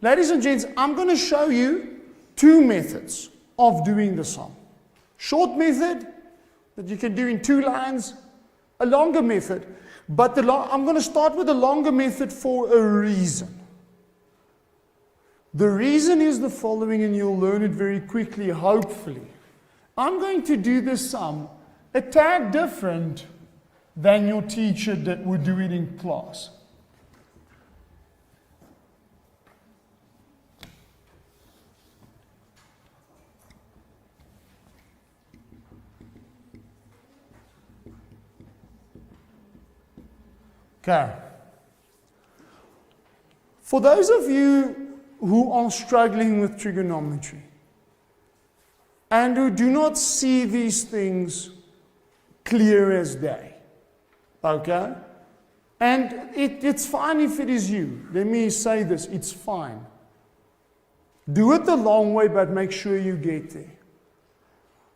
Ladies and gents, I'm going to show you two methods of doing the sum. Short method that you can do in 2 lines, a longer method. But I'm going to start with the longer method for a reason. The reason is the following, and you'll learn it very quickly, hopefully. I'm going to do the sum a tad different than your teacher that would do it in class. Okay. For those of you who are struggling with trigonometry and who do not see these things clear as day, okay? And it's fine if it is you. Let me say this, it's fine. Do it the long way, but make sure you get there.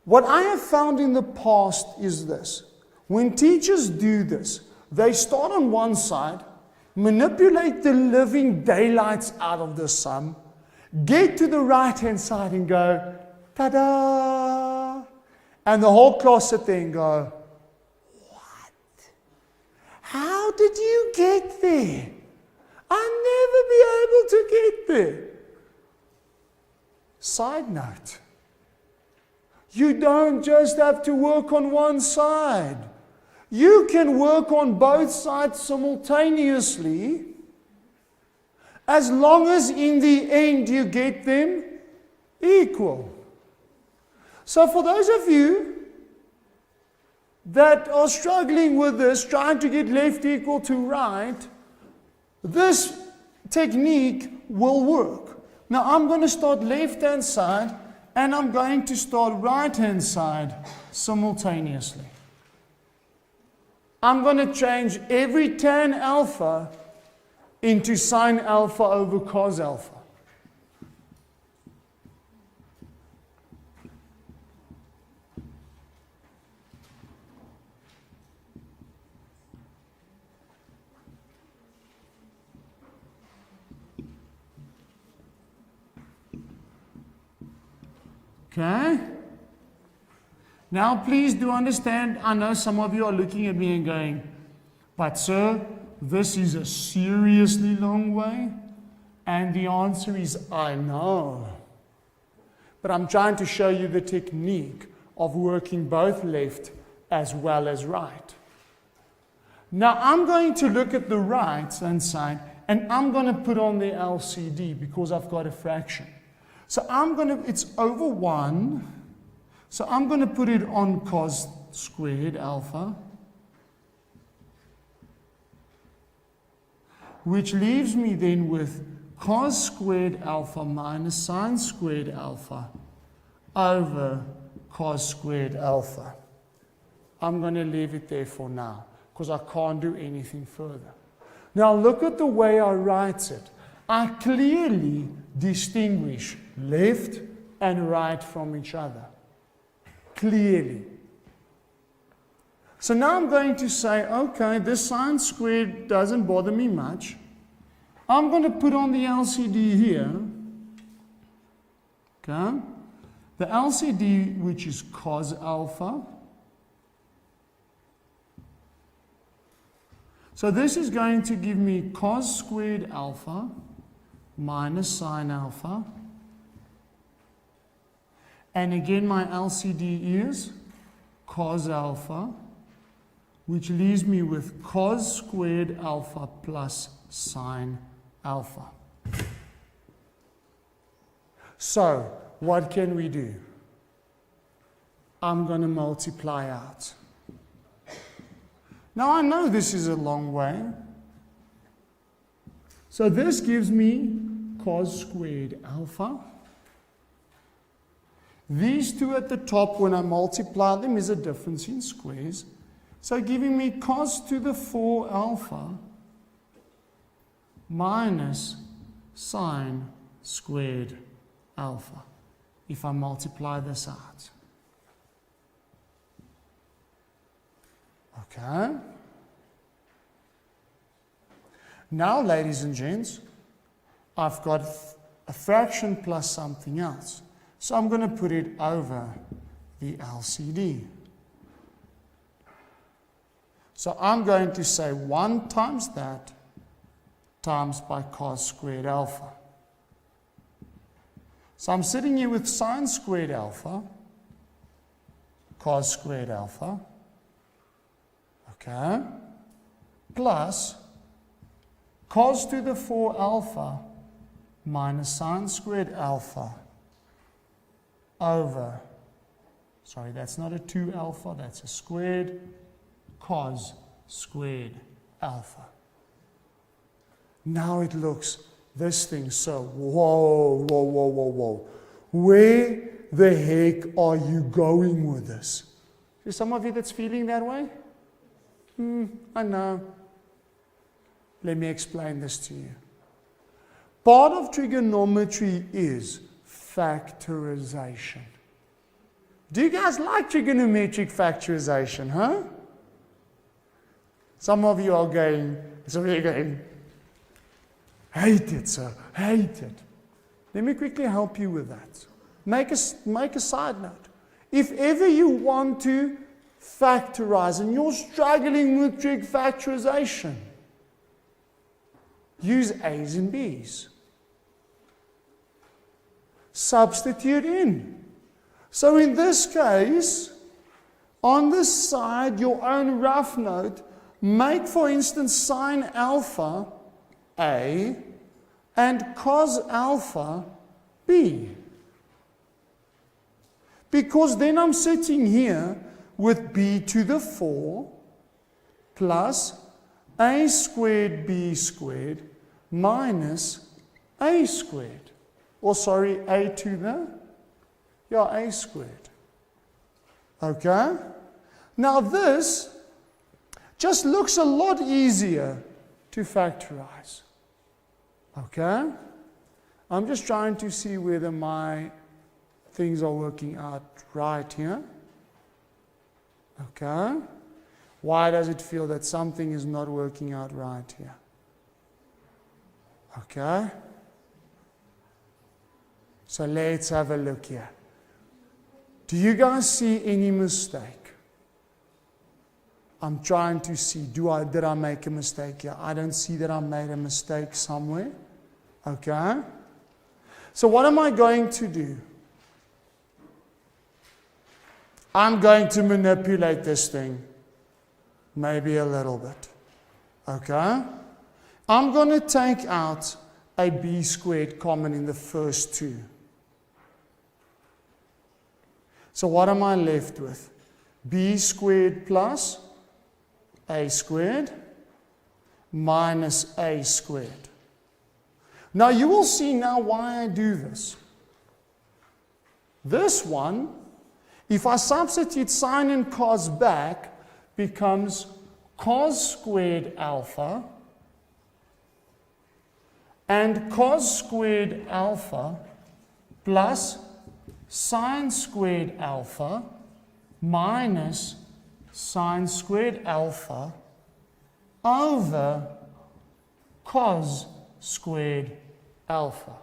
What I have found in the past is this. When teachers do this, they start on one side, manipulate the living daylights out of the sum, get to the right-hand side and go, ta-da! And the whole class sit there and go, what? How did you get there? I'll never be able to get there. Side note, you don't just have to work on one side. You can work on both sides simultaneously, as long as in the end you get them equal. So for those of you that are struggling with this, trying to get left equal to right, this technique will work. Now I'm going to start left-hand side and I'm going to start right-hand side simultaneously. I'm going to change every tan alpha into sine alpha over cos alpha. Okay? Now, please do understand, I know some of you are looking at me and going, but sir, this is a seriously long way. And the answer is, I know. But I'm trying to show you the technique of working both left as well as right. Now, I'm going to look at the right-hand side, and I'm going to put on the LCD because I've got a fraction. So it's over 1. So I'm going to put it on cos squared alpha, which leaves me then with cos squared alpha minus sine squared alpha over cos squared alpha. I'm going to leave it there for now because I can't do anything further. Now look at the way I write it. I clearly distinguish left and right from each other. Clearly. So now I'm going to say, okay, this sine squared doesn't bother me much. I'm going to put on the LCD here. Okay. The LCD, which is cos alpha. So this is going to give me cos squared alpha minus sine alpha. And again, my LCD is cos alpha, which leaves me with cos squared alpha plus sine alpha. So, what can we do? I'm going to multiply out. Now, I know this is a long way. So this gives me cos squared alpha. These two at the top, when I multiply them, is a difference in squares. So giving me cos to the 4 alpha minus sine squared alpha, if I multiply this out. Okay? Now, ladies and gents, I've got a fraction plus something else. So I'm going to put it over the LCD. So I'm going to say 1 times that times by cos squared alpha. So I'm sitting here with sine squared alpha, cos squared alpha, okay, plus cos to the 4 alpha minus sine squared alpha over, sorry, that's not a 2 alpha, that's a squared, cos squared alpha. Now it looks, this thing, so, whoa. Where the heck are you going with this? Is some of you that's feeling that way? I know. Let me explain this to you. Part of trigonometry is factorization. Do you guys like trigonometric factorization, huh? Some of you are going, hate it, sir, hate it. Let me quickly help you with that. Make a side note. If ever you want to factorize and you're struggling with trig factorization, use A's and B's. Substitute in. So in this case, on this side, your own rough note, make, for instance, sine alpha A and cos alpha B. Because then I'm sitting here with b to the 4 plus a squared b squared minus a squared. Or sorry, a to the, a squared. Okay? Now this just looks a lot easier to factorize. Okay? I'm just trying to see whether my things are working out right here. Okay? Why does it feel that something is not working out right here? Okay? So let's have a look here. Do you guys see any mistake? I'm trying to see, did I make a mistake here? I don't see that I made a mistake somewhere. Okay? So what am I going to do? I'm going to manipulate this thing, maybe a little bit. Okay? I'm going to take out a b squared common in the first two. So what am I left with? B squared plus a squared minus a squared. Now you will see now why I do this. This one, if I substitute sine and cos back, becomes cos squared alpha and cos squared alpha plus sine squared alpha minus sine squared alpha over cos squared alpha.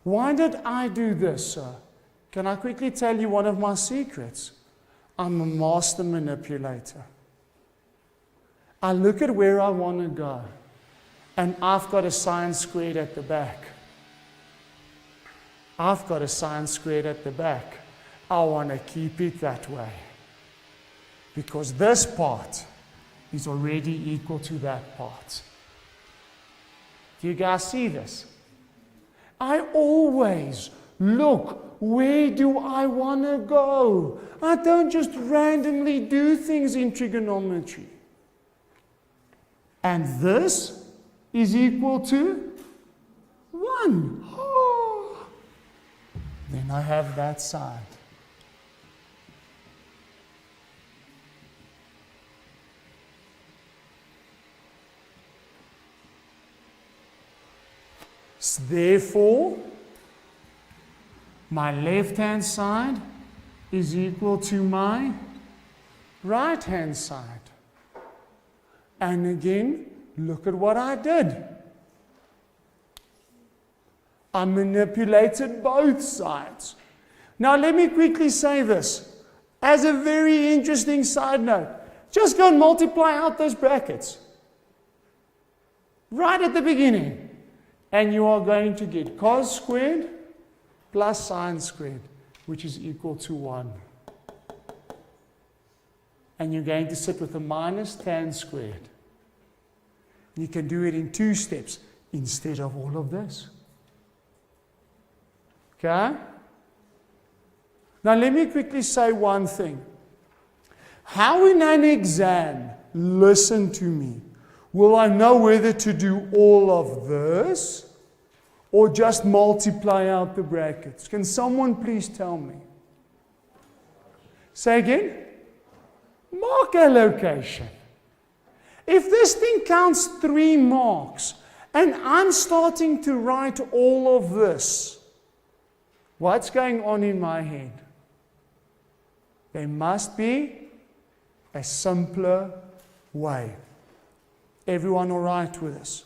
Why did I do this, sir? Can I quickly tell you one of my secrets? I'm a master manipulator. I look at where I want to go, and I've got a sine squared at the back. I've got a sine squared at the back. I want to keep it that way. Because this part is already equal to that part. Do you guys see this? I always look, where do I want to go? I don't just randomly do things in trigonometry. And this is equal to 1. Oh. Then I have that side. Therefore, my left-hand side is equal to my right-hand side. And again, Look at what I did. I manipulated both sides. Now let me quickly say this. As a very interesting side note, just go and multiply out those brackets. Right at the beginning. And you are going to get cos squared plus sine squared, which is equal to 1. And you're going to sit with a minus tan squared. You can do it in 2 steps instead of all of this. Okay? Now let me quickly say one thing. How in an exam, listen to me, will I know whether to do all of this or just multiply out the brackets? Can someone please tell me? Say again? Mark allocation. If this thing counts 3 marks and I'm starting to write all of this, what's going on in my head? There must be a simpler way. Everyone all right with this?